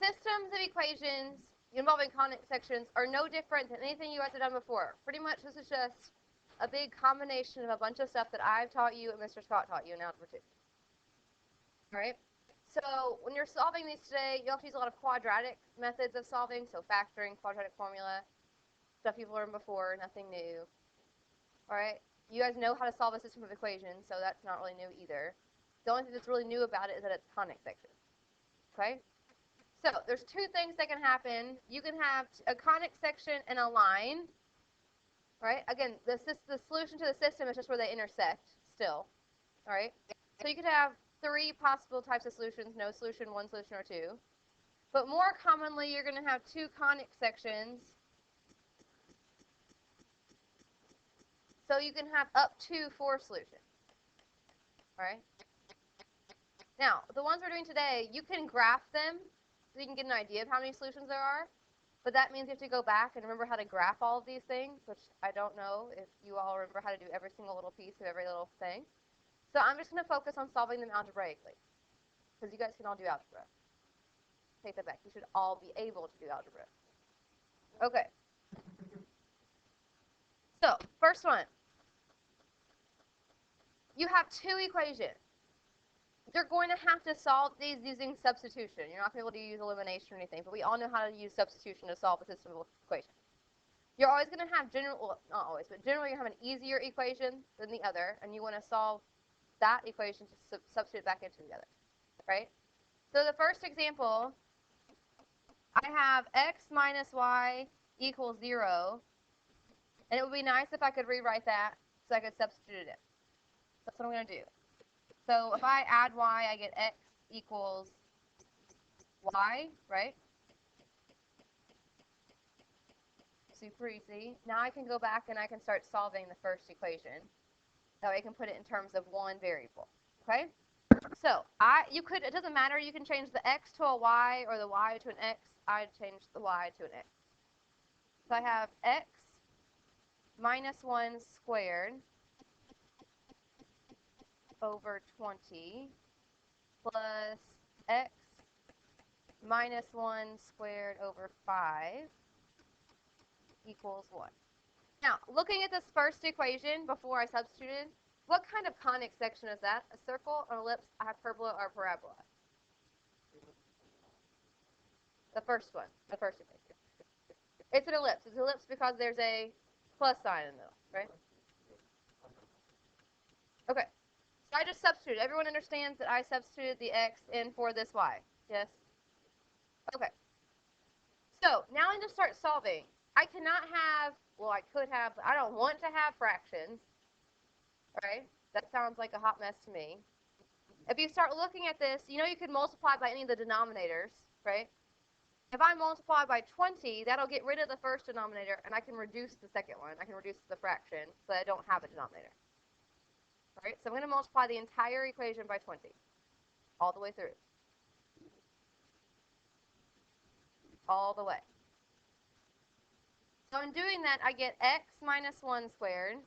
systems of equations involving conic sections are no different than anything you guys have done before. Pretty much this is just a big combination of a bunch of stuff that I've taught you and Mr. Scott taught you in Algebra 2. All right? So when you're solving these today, you'll have to use a lot of quadratic methods of solving, so factoring, quadratic formula, stuff you've learned before, nothing new. All right? You guys know how to solve a system of equations, so that's not really new either. The only thing that's really new about it is that it's conic sections. Okay? So there's two things that can happen. You can have a conic section and a line. Right? Again, the solution to the system is just where they intersect still. All right? So you could have three possible types of solutions, no solution, one solution, or two. But more commonly, you're going to have two conic sections. So you can have up to 4 solutions. All right? Now, the ones we're doing today, you can graph them so you can get an idea of how many solutions there are. But that means you have to go back and remember how to graph all of these things, which I don't know if you all remember how to do every single little piece of every little thing. So I'm just going to focus on solving them algebraically, because you guys can all do algebra. Take that back. You should all be able to do algebra. Okay. So, first one. You have 2 equations. You're going to have to solve these using substitution. You're not going to be able to use elimination or anything, but we all know how to use substitution to solve a system of equations. You're always going to have well, not always, but generally you have an easier equation than the other, and you want to solve that equation to substitute back into the other, right? So the first example, I have x minus y equals 0, and it would be nice if I could rewrite that so I could substitute it in. That's what I'm going to do. So if I add y, I get x equals y, right? Super easy. Now I can go back and I can start solving the first equation. That way I can put it in terms of one variable, okay? So it doesn't matter, you can change the x to a y or the y to an x. I'd change the y to an x. So I have x minus 1 squared over 20 plus x minus 1 squared over 5 equals 1. Now, looking at this first equation before I substituted, what kind of conic section is that? A circle, an ellipse, a hyperbola, or a parabola? The first one, the first equation. It's an ellipse. It's an ellipse because there's a plus sign in the middle, right? Okay. So I just substituted. Everyone understands that I substituted the x in for this y. Yes? Okay. So now I need to start solving. I cannot have, well, I could have, but I don't want to have fractions. Right? That sounds like a hot mess to me. If you start looking at this, you know you could multiply by any of the denominators, right? If I multiply by 20, that'll get rid of the first denominator, and I can reduce the second one. I can reduce the fraction so I don't have a denominator. All right? So I'm going to multiply the entire equation by 20, all the way through. All the way. So in doing that, I get x minus 1 squared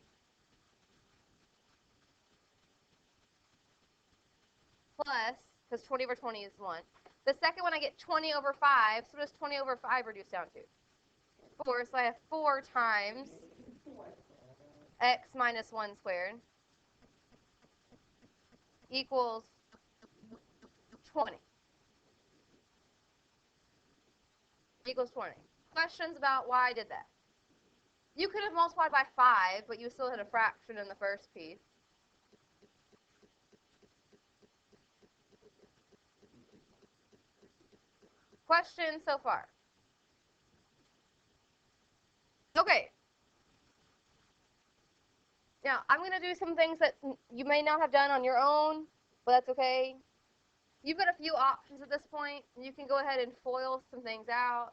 plus, because 20 over 20 is 1. The second one, I get 20 over 5. So what does 20 over 5 reduce down to? 4. So I have 4 times x minus 1 squared equals 20. Equals 20. Questions about why I did that? You could have multiplied by 5, but you still had a fraction in the first piece. Questions so far? Okay. Now, I'm going to do some things that you may not have done on your own, but that's okay. You've got a few options at this point. You can go ahead and FOIL some things out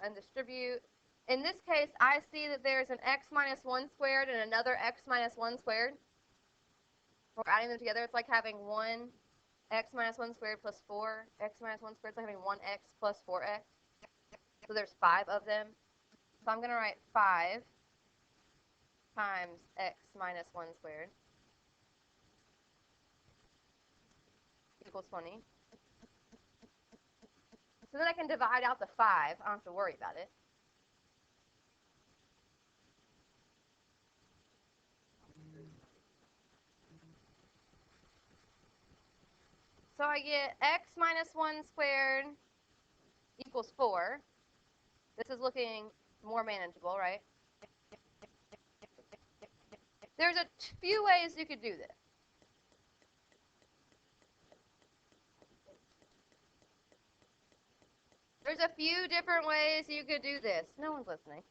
and distribute. In this case, I see that there's an x minus 1 squared and another x minus 1 squared. We're adding them together. It's like having 1 x minus 1 squared plus 4 x minus 1 squared. It's like having 1x plus 4x. So there's 5 of them. So I'm going to write 5 times x minus 1 squared equals 20. So then I can divide out the 5. I don't have to worry about it. So I get x minus 1 squared equals 4. This is looking more manageable, right? There's a few ways you could do this. There's a few different ways you could do this. No one's listening.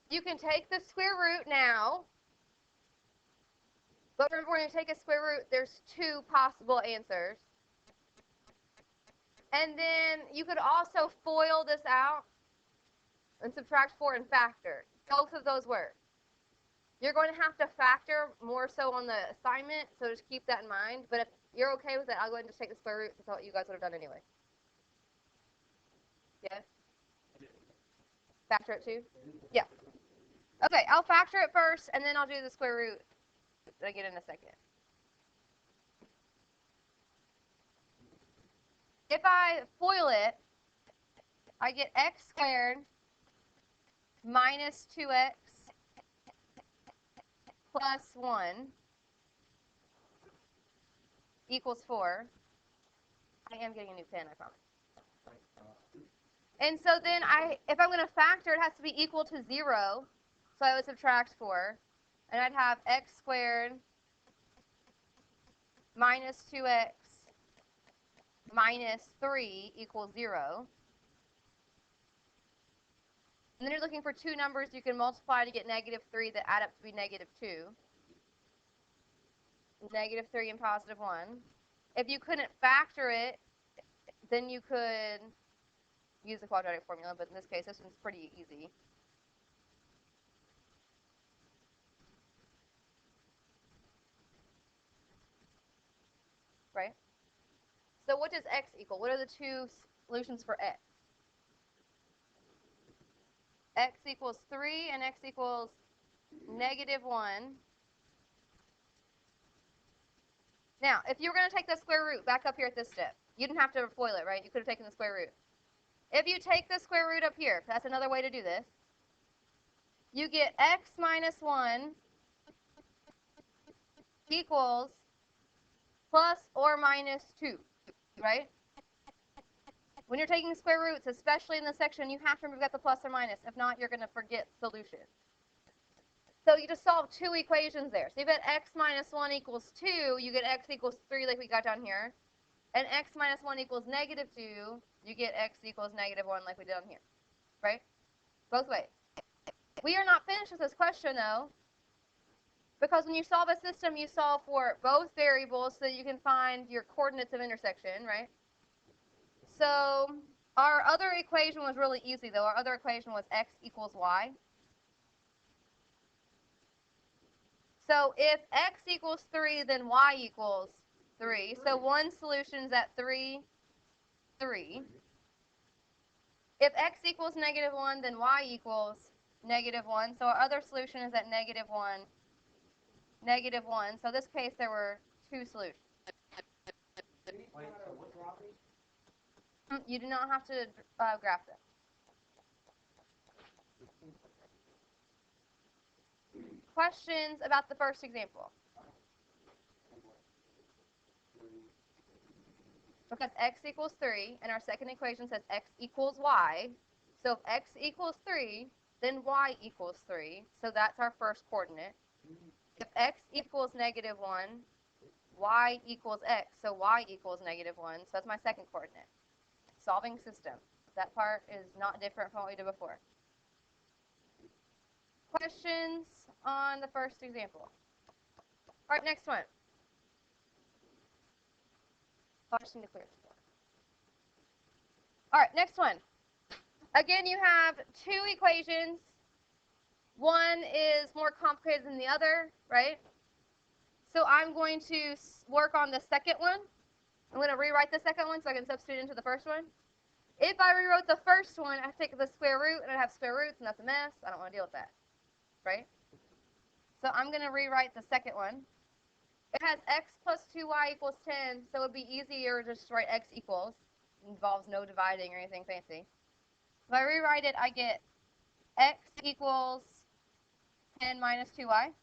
You can take the square root now. But remember, when you take a square root, there's 2 possible answers. And then you could also FOIL this out and subtract 4 and factor. Both of those work. You're going to have to factor more so on the assignment, so just keep that in mind. But if you're okay with it, I'll go ahead and just take the square root. That's what you guys would have done anyway. Yeah? Factor it too? Yeah. Okay, I'll factor it first, and then I'll do the square root again in a second. If I FOIL it, I get x squared minus 2x plus 1 equals 4. I am getting a new pen, I promise. And so then if I'm going to factor, it has to be equal to 0. So I would subtract 4. And I'd have x squared minus 2x minus 3 equals 0. And then you're looking for 2 numbers you can multiply to get negative 3 that add up to be negative 2. Negative 3 and positive 1. If you couldn't factor it, then you could use the quadratic formula, but in this case, this one's pretty easy. Right? So what does x equal? What are the 2 solutions for x? X equals 3 and x equals negative 1. Now, if you were going to take the square root back up here at this step, you didn't have to FOIL it, right? You could have taken the square root. If you take the square root up here, that's another way to do this, you get x minus 1 equals plus or minus 2, right? When you're taking square roots, especially in this section, you have to remove the plus or minus. If not, you're going to forget solution. So you just solve 2 equations there. So you've got x minus 1 equals 2. You get x equals 3 like we got down here. And x minus 1 equals negative 2. You get x equals negative 1 like we did on here. Right? Both ways. We are not finished with this question, though. Because when you solve a system, you solve for both variables so that you can find your coordinates of intersection, right? So our other equation was really easy, though. Our other equation was x equals y. So if x equals 3, then y equals 3. So one solution is at 3, 3. If x equals negative 1, then y equals negative 1. So our other solution is at negative 1, negative 1. So in this case, there were 2 solutions. You do not have to graph them. Questions about the first example? Because x equals 3, and our second equation says x equals y. So if x equals 3, then y equals 3. So that's our first coordinate. If x equals negative 1, y equals x. So y equals negative 1. So that's my second coordinate. Solving system. That part is not different from what we did before. Questions on the first example? All right, next one. Question to clear. All right, next one. Again, you have 2 equations. One is more complicated than the other, right? So I'm going to work on the second one. I'm going to rewrite the second one so I can substitute into the first one. If I rewrote the first one, I have to take the square root, and I'd have square roots, and that's a mess. I don't want to deal with that, right? So I'm going to rewrite the second one. It has x plus 2y equals 10, so it would be easier just to write x equals. involves no dividing or anything fancy. If I rewrite it, I get x equals 10 minus 2y.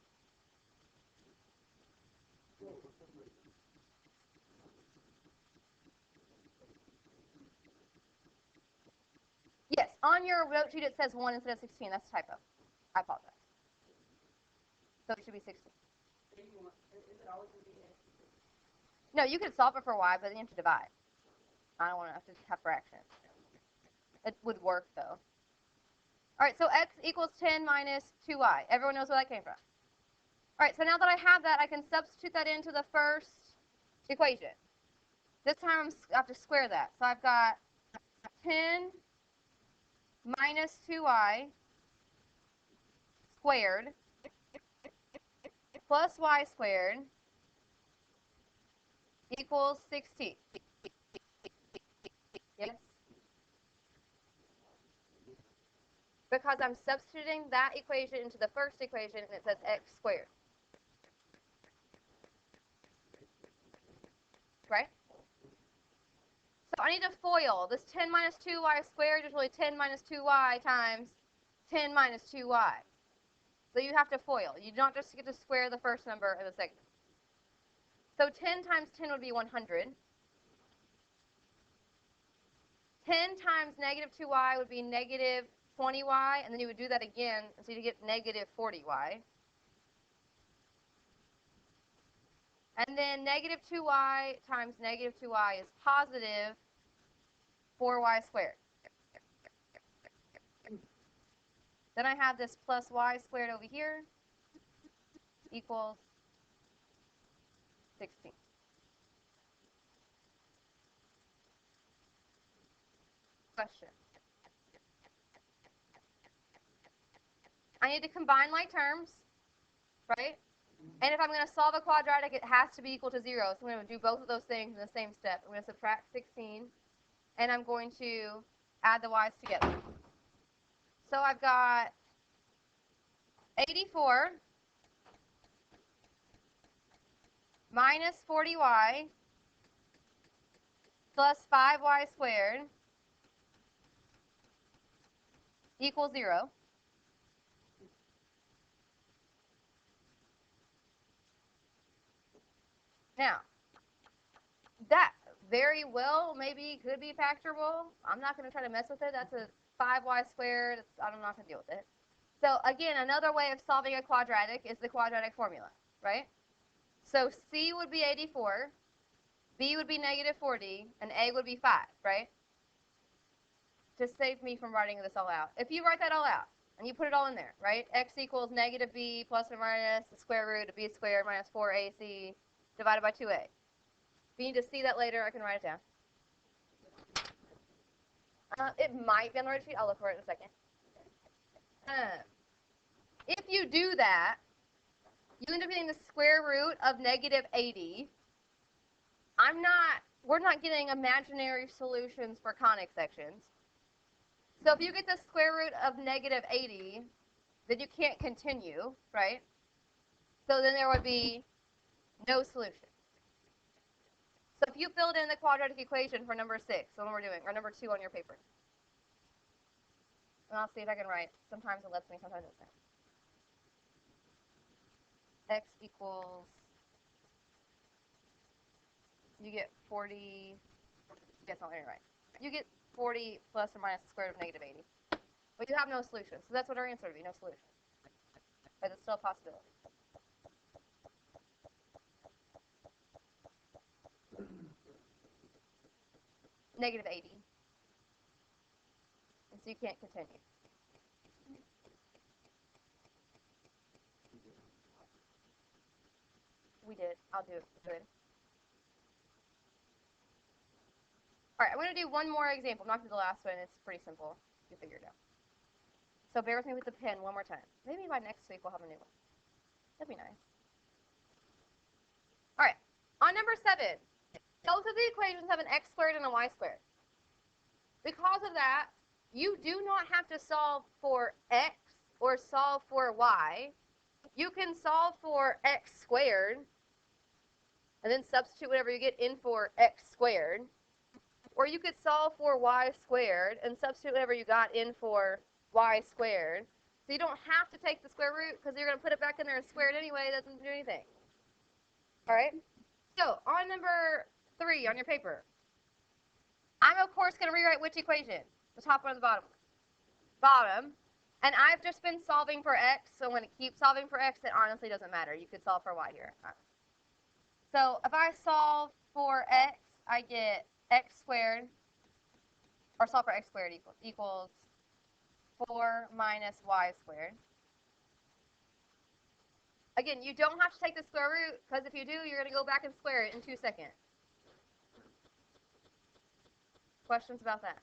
Yes, on your note sheet it says 1 instead of 16. That's a typo. I apologize. So it should be 16. No, you could solve it for y, but then you have to divide. I don't want to have fractions. It would work, though. All right, so x equals 10 minus 2y. Everyone knows where that came from. All right, so now that I have that, I can substitute that into the first equation. This time I have to square that. So I've got 10 minus 2y squared plus y squared equals 16. Yes? Because I'm substituting that equation into the first equation, and it says x squared. Right? So I need to FOIL. This 10 minus 2y squared is really 10 minus 2y times 10 minus 2y. So you have to FOIL. You don't just get to square the first number and the second. So 10 times 10 would be 100. 10 times negative 2y would be negative 20y, and then you would do that again, so you get negative 40y. And then negative 2y times negative 2y is positive 4y squared. Then I have this plus y squared over here equals 16. Question. I need to combine like terms, right? And if I'm going to solve a quadratic, it has to be equal to 0. So I'm going to do both of those things in the same step. I'm going to subtract 16, and I'm going to add the y's together. So I've got 84 minus 40y plus 5y squared equals 0. Now, that very well maybe could be factorable. I'm not going to try to mess with it. That's a 5y squared. I'm not going to deal with it. So again, another way of solving a quadratic is the quadratic formula, right? So C would be 84, B would be negative 40, and A would be 5, right? To save me from writing this all out. If you write that all out, and you put it all in there, right? X equals negative B plus or minus the square root of B squared minus 4AC divided by 2A. If you need to see that later, I can write it down. It might be on the right sheet. I'll look for it in a second. If you do that, you end up getting the square root of negative 80. We're not getting imaginary solutions for conic sections. So if you get the square root of negative 80, then you can't continue, right? So then there would be no solution. So if you filled in the quadratic equation for number 6, the one we're doing, or number 2 on your paper, and I'll see if I can write. Sometimes it lets me, sometimes it doesn't. X equals, you get 40, that's not right. You get 40 plus or minus the square root of negative 80. But you have no solution. So that's what our answer would be, no solution. But it's still a possibility. Negative 80. And so you can't continue. We did. I'll do it. Good. All right, I'm going to do one more example. I'm not going to do the last one. It's pretty simple. You figure it out. So bear with me with the pen one more time. Maybe by next week we'll have a new one. That'd be nice. All right, on number 7, both of the equations have an x squared and a y squared. Because of that, you do not have to solve for x or solve for y. You can solve for x squared and then substitute whatever you get in for x squared. or you could solve for y squared and substitute whatever you got in for y squared. So you don't have to take the square root because you're going to put it back in there and square it anyway. It doesn't do anything. All right? So on number 3 on your paper, I'm, of course, going to rewrite which equation? The top one or the bottom one? Bottom. And I've just been solving for x, so when it keeps solving for x, it honestly doesn't matter. You could solve for y here. So if I solve for x, I get x squared, or solve for x squared equals 4 minus y squared. Again, you don't have to take the square root, because if you do, you're going to go back and square it in 2 seconds. Questions about that?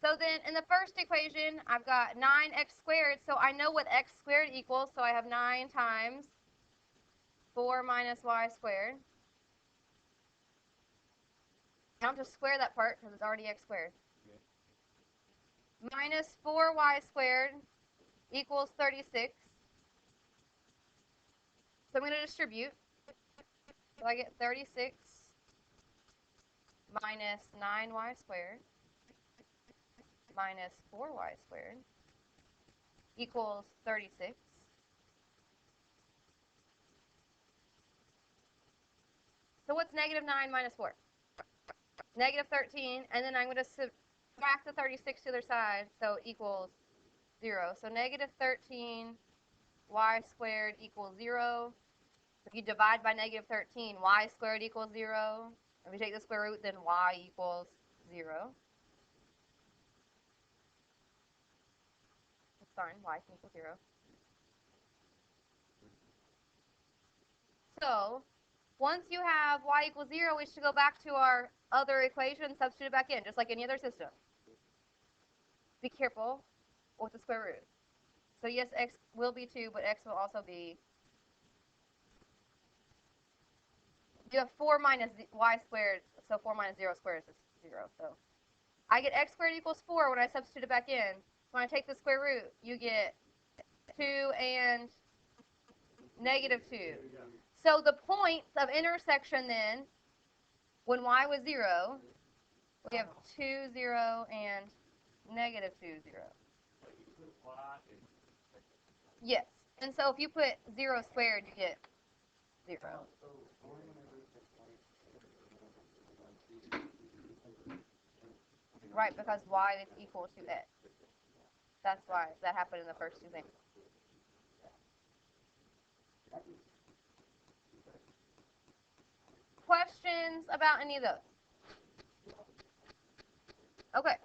So then in the first equation, I've got 9x squared, so I know what x squared equals, so I have 9 times 4 minus y squared. I don't just square that part because it's already x squared. Minus 4y squared equals 36. So I'm going to distribute. So I get 36 minus 9y squared minus 4y squared equals 36. So what's negative 9 minus 4? Negative 13, and then I'm going to subtract the 36 to the other side, so equals 0. So negative 13 y squared equals 0. If you divide by negative 13, y squared equals 0. If you take the square root, then y equals 0. That's fine, y can equal 0. So once you have y equals 0, we should go back to our other equation, substitute it back in, just like any other system. Be careful with the square root. So yes, x will be 2, but x will also be, you have 4 minus y squared, so 4 minus 0 squared is 0. So I get x squared equals 4 when I substitute it back in. When I take the square root, you get 2 and negative 2. So the points of intersection then, when y was 0, we have 2, 0, and negative 2, 0. Yes. And so if you put 0 squared, you get 0. Right, because y is equal to x. That's why that happened in the first two things. Questions about any of those? Okay.